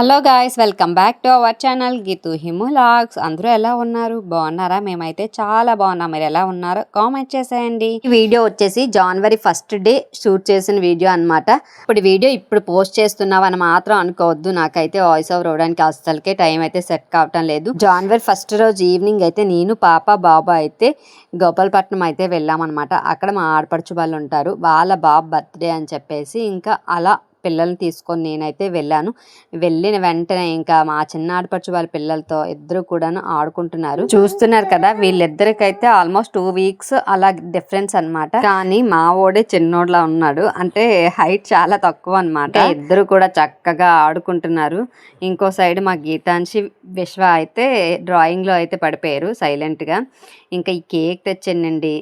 Hello guys, welcome back to our channel Geethu హిములాగ్స్. అందరూ ఎలా ఉన్నారు? బాగున్నారా? మేమైతే చాలా బాగున్నాం. మీరు ఎలా ఉన్నారో కామెంట్ చేసేయండి. ఈ వీడియో వచ్చేసి జనవరి 1st డే షూట్ చేసిన వీడియో అనమాట. ఇప్పుడు పోస్ట్ చేస్తున్నామని మాత్రం అనుకోవద్దు. నాకైతే వాయిస్ ఓవర్ ఇవ్వడానికి అస్సలకే టైం అయితే సెట్ కావటం లేదు. జనవరి 1st రోజు ఈవినింగ్ అయితే నేను పాప బాబు అయితే గోపాలపట్నం అయితే వెళ్ళామన్నమాట. అక్కడ మా ఆడపడుచు వాళ్ళు ఉంటారు. వాళ్ళ బాబు బర్త్డే అని చెప్పేసి ఇంకా అలా పిల్లల్ని తీసుకొని నేనైతే వెళ్ళిన వెంటనే ఇంకా మా చిన్న ఆడపడుచు వాళ్ళ పిల్లలతో ఇద్దరు కూడాను ఆడుకుంటున్నారు. చూస్తున్నారు కదా, వీళ్ళిద్దరికైతే ఆల్మోస్ట్ 2 weeks అలా డిఫరెన్స్ అనమాట. కానీ మా ఓడే చిన్నోడ్లా ఉన్నాడు, అంటే హైట్ చాలా తక్కువ అనమాట. ఇద్దరు కూడా చక్కగా ఆడుకుంటున్నారు. ఇంకో సైడ్ మా గీతాంశి విశ్వ అయితే డ్రాయింగ్ లో అయితే పడిపోయారు సైలెంట్ గా. ఇంకా ఈ కేక్ తెచ్చానండి.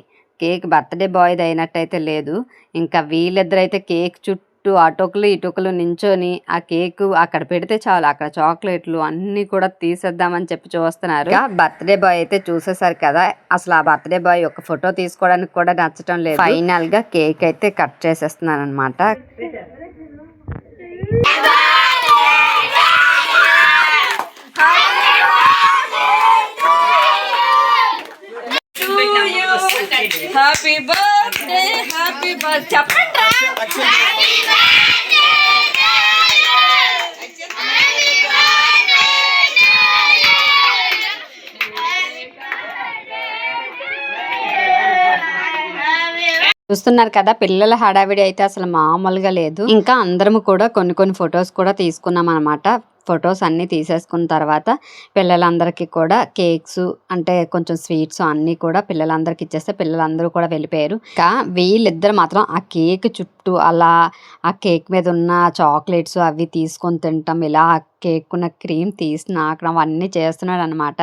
కేక్ బర్త్డే బాయ్ది అయినట్టయితే లేదు. ఇంకా వీళ్ళిద్దరైతే కేక్ చుట్టూ అటొకలు ఇటొకలు నించొని ఆ కేక్ అక్కడ పెడితే చాలు, అక్కడ చాక్లెట్లు అన్ని కూడా తీసేద్దామని చెప్పి చూస్తున్నారు. బర్త్డే బాయ్ అయితే చూసేసారు కదా, అసలు ఆ బర్త్డే బాయ్ ఒక ఫోటో తీసుకోవడానికి కూడా నచ్చటం లేదు. ఫైనల్ గా కేక్ అయితే కట్ చేసేస్తున్నాను అనమాట. హ్యాపీ బర్త్డే, హ్యాపీ బర్త్డే చెప్పండి. చూస్తున్నారు కదా, పిల్లల హడావిడి అయితే అసలు మామూలుగా లేదు. ఇంకా అందరము కూడా కొన్ని ఫొటోస్ కూడా తీసుకున్నాం అనమాట. ఫొటోస్ అన్నీ తీసేసుకున్న తర్వాత పిల్లలందరికీ కూడా కేక్స్ అంటే కొంచెం స్వీట్స్ అన్నీ కూడా పిల్లలందరికీ ఇచ్చేస్తే పిల్లలందరూ కూడా వెళ్ళిపోయారు. ఇంకా వీళ్ళిద్దరు మాత్రం ఆ కేక్ చుట్టూ అలా ఆ కేక్ మీద ఉన్న చాక్లెట్స్ అవి తీసుకొని తింటాం, ఇలా కేక్ ఉన్న క్రీమ్ తీసి నాకడం అవన్నీ చేస్తున్నాడు అనమాట.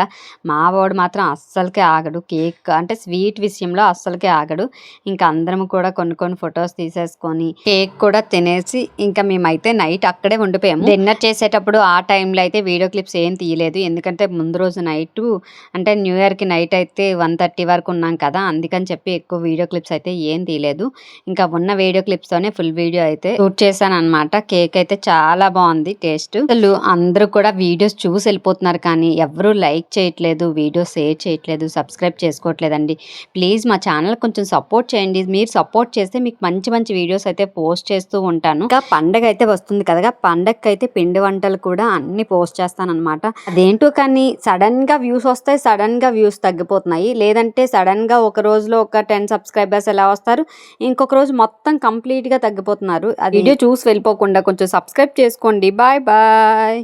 మా వాడు మాత్రం అస్సలకే ఆగడు, కేక్ అంటే స్వీట్ విషయంలో అస్సలకే ఆగడు. ఇంకా అందరం కూడా కొన్ని ఫొటోస్ తీసేసుకొని కేక్ కూడా తినేసి ఇంకా మేమైతే నైట్ అక్కడే ఉండిపోయాము. డిన్నర్ చేసేటప్పుడు ఆ టైంలో అయితే వీడియో క్లిప్స్ ఏం తీయలేదు, ఎందుకంటే ముందు రోజు నైట్ అంటే న్యూ ఇయర్కి నైట్ అయితే 1:30 వరకు ఉన్నాం కదా, అందుకని చెప్పి ఎక్కువ వీడియో క్లిప్స్ అయితే ఏం తీయలేదు. ఇంకా ఉన్న వీడియో క్లిప్స్తోనే ఫుల్ వీడియో అయితే షూట్ చేశాను అనమాట. కేక్ అయితే చాలా బాగుంది టేస్ట్. అసలు అందరూ కూడా వీడియోస్ చూసి వెళ్ళిపోతున్నారు, కానీ ఎవరు లైక్ చేయట్లేదు, వీడియో షేర్ చేయట్లేదు, సబ్స్క్రైబ్ చేసుకోవట్లేదండి. ప్లీజ్ మా ఛానల్ కొంచెం సపోర్ట్ చేయండి. మీరు సపోర్ట్ చేస్తే మీకు మంచి వీడియోస్ అయితే పోస్ట్ చేస్తూ ఉంటాను. ఇంకా పండగ అయితే వస్తుంది కదా, పండగకి అయితే పిండి వంటలు కూడా అన్ని పోస్ట్ చేస్తాను అనమాట. అదేంటో కానీ సడన్ గా వ్యూస్ వస్తాయి, సడన్ గా వ్యూస్ తగ్గిపోతున్నాయి. లేదంటే సడన్ గా ఒక రోజులో ఒక 10 సబ్స్క్రైబర్స్ ఎలా వస్తారు, ఇంకొక రోజు మొత్తం కంప్లీట్ గా తగ్గిపోతున్నారు. ఆ వీడియో చూసి వెళ్ళిపోకుండా కొంచెం సబ్స్క్రైబ్ చేసుకోండి. Bye bye.